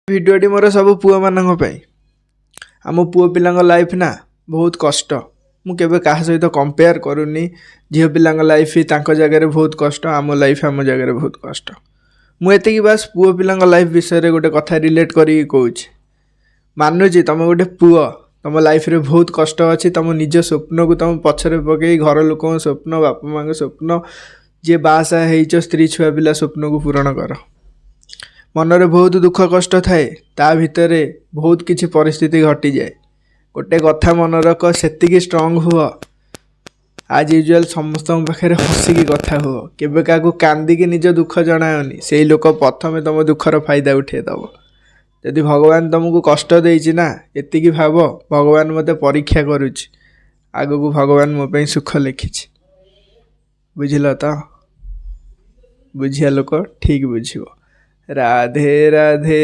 भिडियोटी मोर सब पुओ मानक आम पुओ पिलांग लाइफ ना बहुत कष्ट मु केबे कहा सहित कंपेयर करूनी झील पिलांग लाइफ तांको जगह बहुत कष्ट आम लाइफ आम जगह बहुत कष्ट मु एतिकी बास पुओ पिलांग लाइफ विषय रे गोटे कथा रिलेट करी कहूँ मानुची तुम गोटे पुओ तुम लाइफ रे बहुत कष्ट अच्छी तुम निज स्वप्न को तुम पछरे पकई घर लोक स्वप्न बापा माँ स्वप्न जी बासा हो स्त्री छुआ पिला स्वप्न को पूरण कर मनरे बहुत दुख कष्ट थाए ता भितर बहुत किछि परिस्थिति घटी जाए गोटे कथा मन रख सेतिकी स्ट्रंग हुआ आज यूजुअल समस्त पाखे हसिकी कथा हुआ केबे क्या कांदिकी निज दुख जनाओनी से लोक प्रथम तुम दुखर फायदा उठेदब जदि भगवान तुमको कष्ट देइछि ना एतिकी भाव भगवान मते परीक्षा करुछि आगो को भगवान मो पे सुख लिखिछि बुझिल तो बुझिया लोक ठीक बुझिबो राधे राधे।